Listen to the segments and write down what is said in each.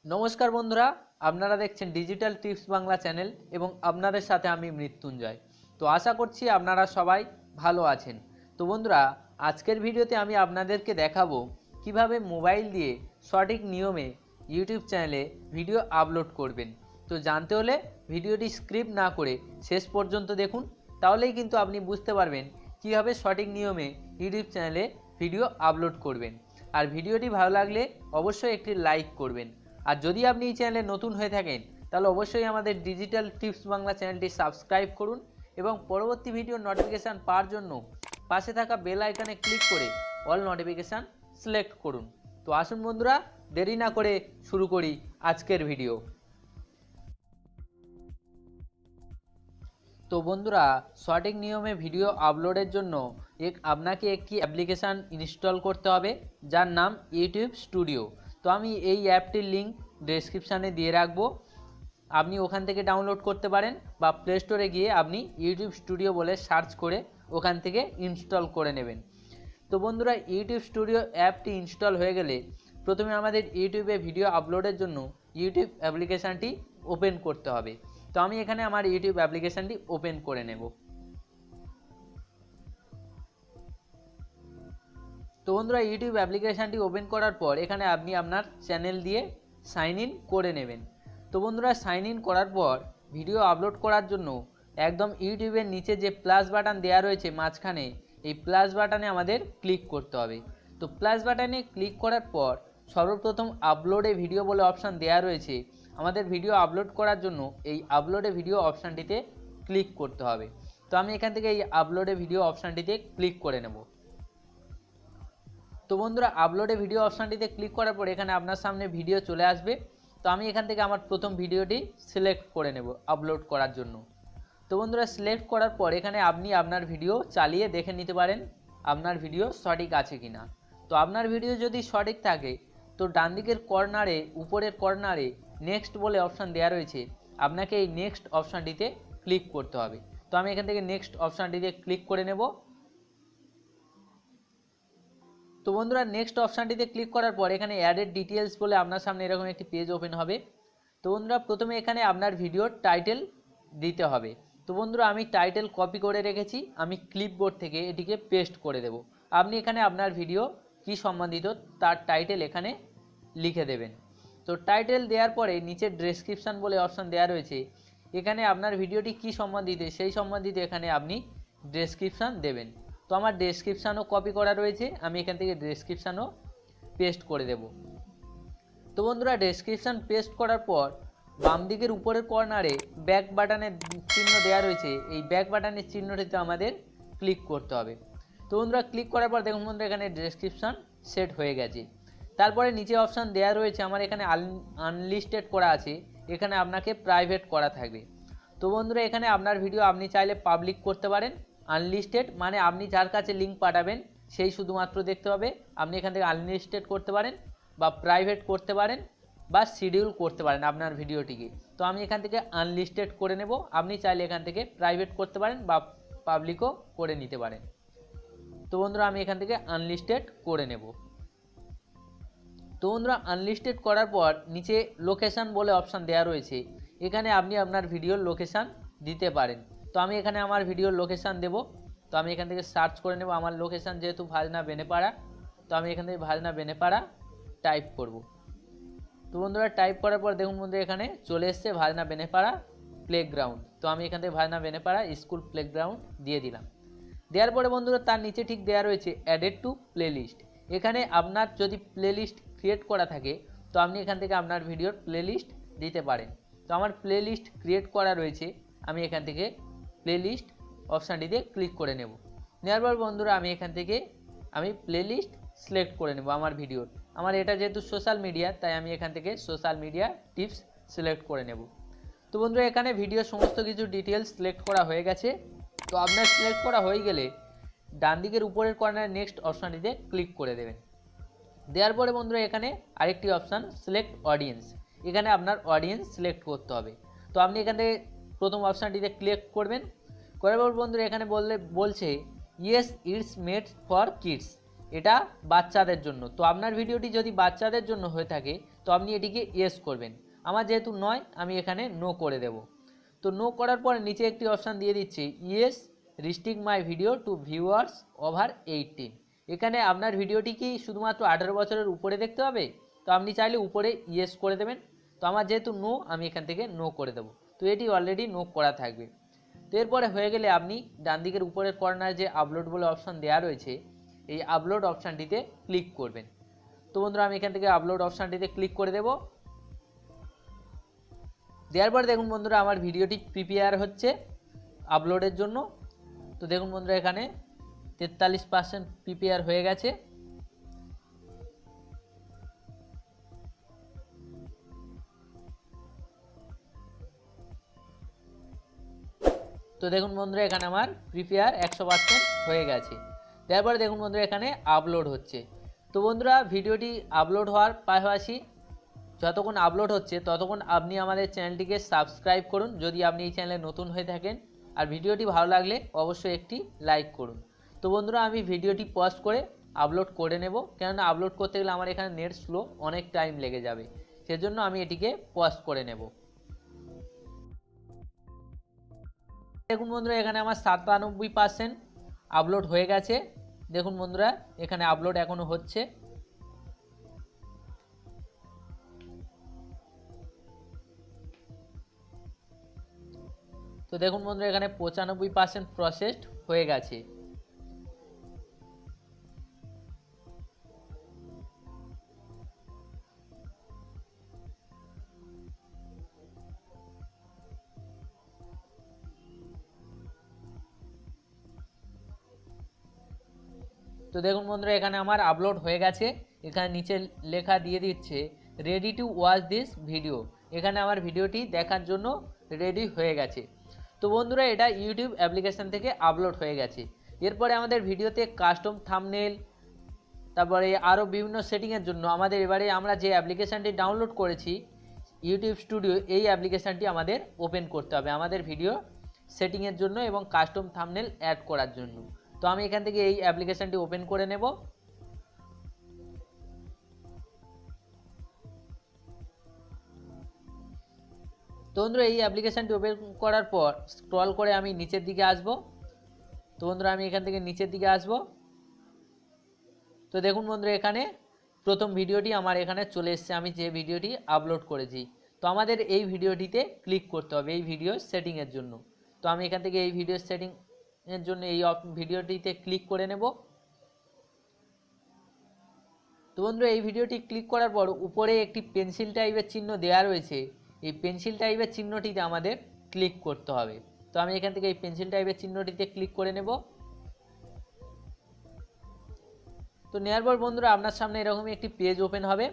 নমস্কার বন্ধুরা, আপনারা দেখছেন ডিজিটাল টিপস বাংলা চ্যানেল এবং আপনাদের সাথে আমি মৃত্যুঞ্জয়। তো আশা করছি আপনারা সবাই ভালো আছেন। তো বন্ধুরা, আজকের ভিডিওতে আমি আপনাদেরকে দেখাবো কিভাবে মোবাইল দিয়ে সঠিক নিয়মে ইউটিউব চ্যানেলে ভিডিও আপলোড করবেন। তো জানতে হলে ভিডিওটি স্ক্রিপ্ট না করে শেষ পর্যন্ত দেখুন, তাহলেই কিন্তু আপনি বুঝতে পারবেন কিভাবে সঠিক নিয়মে ইউটিউব চ্যানেলে ভিডিও আপলোড করবেন। আর ভিডিওটি ভালো লাগলে অবশ্যই একটি লাইক করবেন। আর যদি আপনি এই চ্যানেলে নতুন হয়ে থাকেন তাহলে অবশ্যই আমাদের ডিজিটাল টিপস বাংলা চ্যানেলটি সাবস্ক্রাইব করুন এবং পরবর্তী ভিডিওর নোটিফিকেশান পাওয়ার জন্য পাশে থাকা বেল আইকনে ক্লিক করে অল নোটিফিকেশান সিলেক্ট করুন। তো আসুন বন্ধুরা, দেরি না করে শুরু করি আজকের ভিডিও। তো বন্ধুরা, সঠিক নিয়মে ভিডিও আপলোডের জন্য আপনাকে একটি অ্যাপ্লিকেশান ইনস্টল করতে হবে, যার নাম ইউটিউব স্টুডিও। তো আমি এই অ্যাপটির লিঙ্ক ডেসক্রিপশানে দিয়ে রাখবো, আপনি ওখান থেকে ডাউনলোড করতে পারেন বা প্লে স্টোরে গিয়ে আপনি ইউটিউব স্টুডিও বলে সার্চ করে ওখান থেকে ইনস্টল করে নেবেন। তো বন্ধুরা, ইউটিউব স্টুডিও অ্যাপটি ইনস্টল হয়ে গেলে প্রথমে আমাদের ইউটিউবে ভিডিও আপলোডের জন্য ইউটিউব অ্যাপ্লিকেশানটি ওপেন করতে হবে। তো আমি এখানে আমার ইউটিউব অ্যাপ্লিকেশানটি ওপেন করে নেব। তো বন্ধুরা, ইউটিউব অ্যাপ্লিকেশানটি ওপেন করার পর এখানে আপনি আপনার চ্যানেল দিয়ে সাইন ইন করে নেবেন। তো বন্ধুরা, সাইন ইন করার পর ভিডিও আপলোড করার জন্য একদম ইউটিউবের নিচে যে প্লাস বাটন দেওয়া রয়েছে মাঝখানে, এই প্লাস বাটনে আমাদের ক্লিক করতে হবে। তো প্লাস বাটনে ক্লিক করার পর সর্বপ্রথম আপলোডে ভিডিও বলে অপশান দেওয়া রয়েছে, আমাদের ভিডিও আপলোড করার জন্য এই আপলোডে ভিডিও অপশানটিতে ক্লিক করতে হবে। তো আমি এখান থেকে এই আপলোডে ভিডিও অপশানটিতে ক্লিক করে নেব। তো বন্ধুরা, আপলোডে ভিডিও অপশানটিতে ক্লিক করার পর এখানে আপনার সামনে ভিডিও চলে আসবে। তো আমি এখান থেকে আমার প্রথম ভিডিওটি সিলেক্ট করে নেব আপলোড করার জন্য। তো বন্ধুরা, সিলেক্ট করার পর এখানে আপনি আপনার ভিডিও চালিয়ে দেখে নিতে পারেন আপনার ভিডিও সঠিক আছে কিনা। তো আপনার ভিডিও যদি সঠিক থাকে তো ডান দিকের কর্নারে, উপরের কর্নারে নেক্সট বলে অপশান দেওয়া রয়েছে, আপনাকে এই নেক্সট অপশানটিতে ক্লিক করতে হবে। তো আমি এখান থেকে নেক্সট অপশানটিতে ক্লিক করে নেব। তো বন্ধুরা, নেক্সট অপশানটিতে ক্লিক করার পর এখানে অ্যাডেড ডিটেলস বলে আপনার সামনে এরকম একটি পেজ ওপেন হবে। তো বন্ধুরা, প্রথমে এখানে আপনার ভিডিওর টাইটেল দিতে হবে। তো বন্ধুরা, আমি টাইটেল কপি করে রেখেছি, আমি ক্লিপবোর্ড থেকে এটিকে পেস্ট করে দেব। আপনি এখানে আপনার ভিডিও কি সম্বন্ধিত তার টাইটেল এখানে লিখে দেবেন। তো টাইটেল দেওয়ার পরে নিচে ডেসক্রিপশান বলে অপশান দেওয়া রয়েছে, এখানে আপনার ভিডিওটি কি সম্বন্ধিত সেই সম্বন্ধিত এখানে আপনি ডেসক্রিপশান দেবেন। তো আমার ডেসক্রিপশানও কপি করা রয়েছে, আমি এখান থেকে ডেসক্রিপশানও পেস্ট করে দেব। তো বন্ধুরা, ডেসক্রিপশান পেস্ট করার পর বাম দিকের উপরের কর্নারে ব্যাক বাটনের চিহ্ন দেওয়া রয়েছে, এই ব্যাক বাটনের চিহ্নটিতে আমাদের ক্লিক করতে হবে। তো বন্ধুরা, ক্লিক করার পর দেখুন বন্ধুরা, এখানে ডেসক্রিপশান সেট হয়ে গেছে। তারপরে নিচে অপশান দেওয়া রয়েছে, আমার এখানে আনলিস্টেড করা আছে, এখানে আপনাকে প্রাইভেট করা থাকবে। তো বন্ধুরা, এখানে আপনার ভিডিও আপনি চাইলে পাবলিক করতে পারেন। আনলিস্টেড মানে আপনি যার কাছে লিঙ্ক পাঠাবেন সেই শুধুমাত্র দেখতে পাবে। আপনি এখান থেকে আনলিস্টেড করতে পারেন বা প্রাইভেট করতে পারেন বা শিডিউল করতে পারেন আপনার ভিডিওটিকে। তো আমি এখান থেকে আনলিস্টেড করে নেব, আপনি চাইলে এখান থেকে প্রাইভেট করতে পারেন বা পাবলিকও করে নিতে পারেন। তো বন্ধুরা, আমি এখান থেকে আনলিস্টেড করে নেব। তো বন্ধুরা, আনলিস্টেড করার পর নিচে লোকেশান বলে অপশান দেওয়া রয়েছে, এখানে আপনি আপনার ভিডিওর লোকেশান দিতে পারেন। তো আমি এখানে আমার ভিডিওর লোকেশান দেব। তো আমি এখান থেকে সার্চ করে নেব, আমার লোকেশান যেহেতু ভাজনা বেনেপাড়া, তো আমি এখান থেকে ভাজনা বেনেপাড়া টাইপ করব। তো বন্ধুরা, টাইপ করার পর দেখুন বন্ধুরা, এখানে চলে এসছে ভাজনা বেনেপাড়া প্লেগ্রাউন্ড। তো আমি এখান থেকে ভাজনা বেনেপাড়া স্কুল প্লেগ্রাউন্ড দিয়ে দিলাম। দেওয়ার পরে বন্ধুরা, তার নিচে ঠিক দেওয়া রয়েছে অ্যাডেড টু প্লেলিস্ট। এখানে আপনার যদি প্লেলিস্ট ক্রিয়েট করা থাকে তো আপনি এখান থেকে আপনার ভিডিওর প্লেলিস্ট দিতে পারেন। তো আমার প্লেলিস্ট ক্রিয়েট করা রয়েছে, আমি এখান থেকে প্লেলিস্ট অপশানটিতে ক্লিক করে নেব। নেওয়ার পর বন্ধুরা, আমি এখান থেকে প্লেলিস্ট সিলেক্ট করে নেব আমার ভিডিওর। আমার এটা যেহেতু সোশ্যাল মিডিয়া, তাই আমি এখান থেকে সোশ্যাল মিডিয়া টিপস সিলেক্ট করে নেব। তো বন্ধুরা, এখানে ভিডিওর সমস্ত কিছু ডিটেলস সিলেক্ট করা হয়ে গেছে। তো আপনার সিলেক্ট করা হয়ে গেলে ডান দিকের উপরের কর্নারে নেক্সট অপশানটিতে ক্লিক করে দেবেন। দেওয়ার পরে বন্ধুরা, এখানে আরেকটি অপশান সিলেক্ট অডিয়েন্স, এখানে আপনার অডিয়েন্স সিলেক্ট করতে হবে। তো আপনি এখান থেকে প্রথম অপশানটিতে ক্লিক করবেন। করার পর বন্ধুরা, এখানে বলছে yes it's made for kids, এটা বাচ্চাদের জন্য। তো আপনার ভিডিওটি যদি বাচ্চাদের জন্য হয়ে থাকে তো আপনি এটিকে ইয়েস করবেন। আমার যেহেতু নয় আমি এখানে নো করে দেব। তো নো করার পরে নিচে একটি অপশান দিয়ে দিচ্ছি yes restrict my video to viewers over 18। এখানে আপনার ভিডিওটি কি শুধুমাত্র 18 বছরের উপরে দেখতে হবে? তো আপনি চাইলে উপরে ইয়েস করে দেবেন। তো আমার যেহেতু নো আমি এখান থেকে নো করে দেব। তো এটি অলরেডি নো করা থাকবে। তো এরপরে হয়ে গেলে আপনি ডান দিকের উপরের কর্নারে যে আপলোড বলে অপশান দেওয়া রয়েছে এই আপলোড অপশানটিতে ক্লিক করবেন। তো বন্ধুরা আমি এখান থেকে আপলোড অপশানটিতে ক্লিক করে দেব। দেওয়ার পরে দেখুন বন্ধুরা আমার ভিডিওটি প্রিপেয়ার হচ্ছে আপলোডের জন্য। তো দেখুন বন্ধুরা এখানে 43% প্রিপেয়ার হয়ে গেছে। তো দেখুন বন্ধুরা এখানে আমার প্রিপেয়ার 100% হয়ে গেছে। তারপরে দেখুন বন্ধুরা এখানে আপলোড হচ্ছে। তো বন্ধুরা ভিডিওটি আপলোড হওয়ার পাশাপাশি যতক্ষণ আপলোড হচ্ছে ততক্ষণ আপনি আমাদের চ্যানেলটিকে সাবস্ক্রাইব করুন যদি আপনি এই চ্যানেলে নতুন হয়ে থাকেন। আর ভিডিওটি ভালো লাগলে অবশ্যই একটি লাইক করুন। তো বন্ধুরা আমি ভিডিওটি পজ করে আপলোড করে নেব, কেননা আপলোড করতে গেলে আমার এখানে নেট স্লো অনেক টাইম লেগে যাবে, সেজন্য আমি এটিকে পজ করে নেব। দেখুন বন্ধুরা এখানে আমার 97% আপলোড হয়ে গেছে। দেখুন বন্ধুরা এখানে আপলোড এখনো হচ্ছে। তো দেখুন বন্ধুরা এখানে 95% প্রসেসড হয়ে গেছে। তো দেখুন বন্ধুরা এখানে আমার আপলোড হয়ে গেছে। এখানে নিচে লেখা দিয়ে দিচ্ছে ready to watch this video. এখানে আমার ভিডিওটি দেখার জন্য রেডি হয়ে গেছে। তো বন্ধুরা এটা ইউটিউব অ্যাপ্লিকেশান থেকে আপলোড হয়ে গেছে। এরপরে আমাদের ভিডিওতে কাস্টম থাম্বনেল, তারপরে আরও বিভিন্ন সেটিংয়ের জন্য আমাদের এবারে আমরা যে অ্যাপ্লিকেশানটি ডাউনলোড করেছি ইউটিউব স্টুডিও, এই অ্যাপ্লিকেশানটি আমাদের ওপেন করতে হবে আমাদের ভিডিও সেটিংয়ের জন্য এবং কাস্টম থাম্বনেল অ্যাড করার জন্য। তো আমি এখান থেকে এই অ্যাপ্লিকেশানটি ওপেন করে নেব। তো বন্ধুরা এই অ্যাপ্লিকেশানটি ওপেন করার পর স্ক্রল করে আমি নিচের দিকে আসব। তো বন্ধুরা আমি এখান থেকে নিচের দিকে আসব। তো দেখুন বন্ধুরা এখানে প্রথম ভিডিওটি আমার এখানে চলে এসেছে, আমি যে ভিডিওটি আপলোড করেছি। তো আমাদের এই ভিডিওটিতে ক্লিক করতে হবে এই ভিডিও সেটিংয়ের জন্য। তো আমি এখান থেকে এই ভিডিও সেটিংয়ের জন্য এই ভিডিওটিতে ক্লিক করে নেব। তো বন্ধুরা এই ভিডিওটি ক্লিক করার পর উপরে একটি পেন্সিল টাইপের চিহ্ন দেওয়া রয়েছে, এই পেন্সিল টাইপের চিহ্নটিতে আমাদের ক্লিক করতে হবে। তো আমি এখান থেকে এই পেন্সিল টাইপের চিহ্নটিতে ক্লিক করে নেব। তো নেওয়ার পর বন্ধুরা আপনার সামনে এরকমই একটি পেজ ওপেন হবে।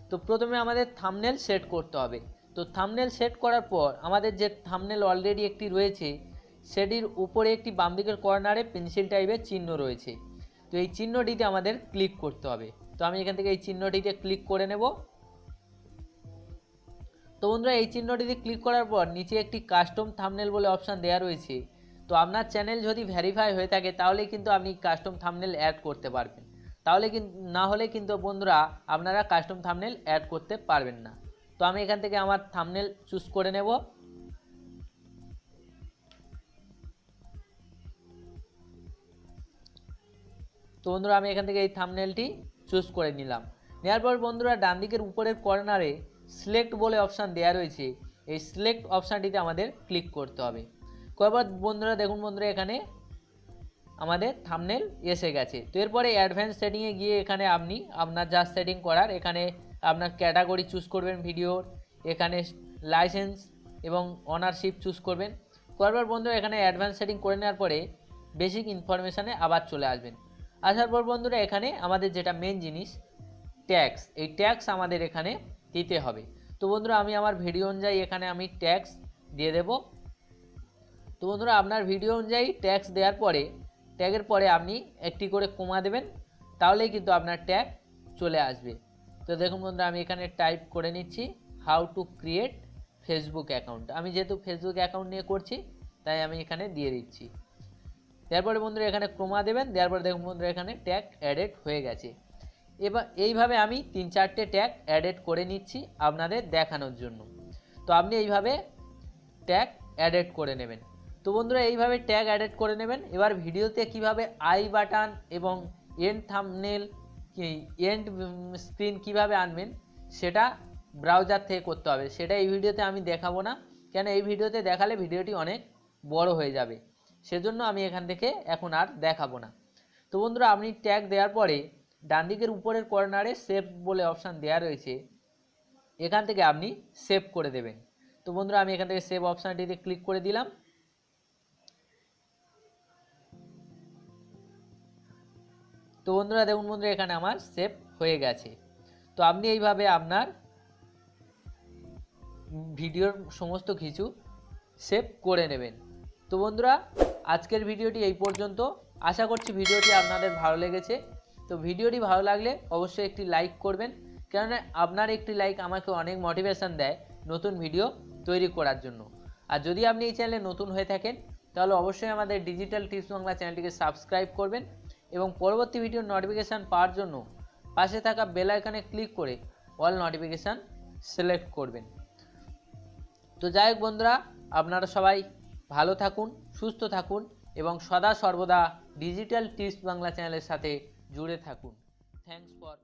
তো প্রথমে আমাদের থাম্বনেল সেট করতে হবে। তো থাম্বনেল সেট করার পর আমাদের যে থাম্বনেল অলরেডি একটি রয়েছে সেটির উপরে একটি বাম দিকের কর্নারে পেন্সিল টাইপের চিহ্ন রয়েছে। তো এই চিহ্নটিতে আমাদের ক্লিক করতে হবে। তো আমি এখান থেকে এই চিহ্নটিতে ক্লিক করে নেব। তো বন্ধুরা এই চিহ্নটিতে ক্লিক করার পর নিচে একটি কাস্টম থাম্বনেল বলে অপশান দেওয়া রয়েছে। তো আপনার চ্যানেল যদি ভেরিফাই হয়ে থাকে তাহলে কিন্তু আপনি কাস্টম থাম্বনেল অ্যাড করতে পারবেন, তাহলে কিন্তু না হলে কিন্তু বন্ধুরা আপনারা কাস্টম থাম্বনেল অ্যাড করতে পারবেন না। তো আমি এখান থেকে আমার থাম্বনেল চুজ করে নেব। তো বন্ধুরা আমি এখান থেকে এই থাম্বনেলটি চুজ করে নিলাম। নেওয়ার পর বন্ধুরা ডান দিকের উপরের কর্নারে সিলেক্ট বলে অপশান দেওয়া রয়েছে, এই সিলেক্ট অপশানটিতে আমাদের ক্লিক করতে হবে। কয়েকবার বন্ধুরা দেখুন বন্ধুরা এখানে আমাদের থাম্বনেল এসে গেছে। তো এরপরে অ্যাডভান্স সেটিংয়ে গিয়ে এখানে আপনি আপনার যা সেটিং করার এখানে আপনার ক্যাটাগরি চুজ করবেন ভিডিওর, এখানে লাইসেন্স এবং অনারশিপ চুজ করবেন। করার বন্ধুরা এখানে অ্যাডভান্স সেটিং করে নেওয়ার পরে বেসিক ইনফরমেশানে আবার চলে আসবেন। আসার পর বন্ধুরা এখানে আমাদের যেটা মেন জিনিস ট্যাক্স, এই ট্যাক্স আমাদের এখানে দিতে হবে। তো বন্ধুরা আমি আমার ভিডিও অনুযায়ী এখানে আমি ট্যাক্স দিয়ে দেব। তো বন্ধুরা আপনার ভিডিও অনুযায়ী ট্যাক্স দেওয়ার পরে ট্যাগের পরে আপনি একটি করে কমা দেবেন, তাহলেই কিন্তু আপনার ট্যাগ চলে আসবে। তো দেখুন বন্ধুরা আমি এখানে টাইপ করে নিচ্ছি how to create Facebook account. আমি যেহেতু ফেসবুক অ্যাকাউন্ট নিয়ে করছি তাই আমি এখানে দিয়ে দিচ্ছি। দেওয়ার পরে বন্ধুরা এখানে ক্রোমা দেবেন, দেওয়ার পরে দেখুন বন্ধুরা এখানে ট্যাগ অ্যাডেড হয়ে গেছে। এবার এইভাবে আমি 3-4টে ট্যাগ অ্যাডেড করে নিচ্ছি আপনাদের দেখানোর জন্য। তো আপনি এইভাবে ট্যাগ অ্যাডেড করে নেবেন। তো বন্ধুরা এইভাবে ট্যাগ অ্যাডেড করে নেবেন। এবার ভিডিওতে কিভাবে আই বাটন এবং এন্ড থাম্বনেল এন্ড স্ক্রিন কিভাবে আনবেন সেটা ব্রাউজার থেকে করতে হবে, সেটা এই ভিডিওতে আমি দেখাবো না, কেন এই ভিডিওতে দেখালে ভিডিওটি অনেক বড় হয়ে যাবে, সেজন্য আমি এখান থেকে এখন আর দেখাবো না। তো বন্ধুরা আপনি ট্যাগ দেওয়ার পরে ডান দিকের উপরের কর্নারে সেভ বলে অপশান দেওয়া রয়েছে, এখান থেকে আপনি সেভ করে দেবেন। তো বন্ধুরা আমি এখান থেকে সেভ অপশানটিতে ক্লিক করে দিলাম। তো বন্ধুরা দেখুন বন্ধুরা এখানে আমার সেভ হয়ে গেছে। তো আপনি এইভাবে আপনার ভিডিওর সমস্ত কিছু সেভ করে নেবেন। তো বন্ধুরা আজকের ভিডিওটি এই পর্যন্ত, আশা করছি ভিডিওটি আপনাদের ভালো লেগেছে। তো ভিডিওটি ভালো লাগলে অবশ্যই একটি লাইক করবেন, কেননা আপনার একটি লাইক আমাকে অনেক মোটিভেশন দেয় নতুন ভিডিও তৈরি করার জন্য। আর যদি আপনি এই চ্যানেলে নতুন হয়ে থাকেন তাহলে অবশ্যই আমাদের ডিজিটাল টিপস বাংলা চ্যানেলটিকে সাবস্ক্রাইব করবেন এবং পরবর্তী ভিডিওর নোটিফিকেশান পাওয়ার জন্য পাশে থাকা বেল আইকনে ক্লিক করে অল নোটিফিকেশান সিলেক্ট করবেন। তো যাই হোক বন্ধুরা, আপনারা সবাই ভালো থাকুন, সুস্থ থাকুন এবং সদা সর্বদা ডিজিটাল টিপস বাংলা চ্যানেলের সাথে জুড়ে থাকুন। Thanks for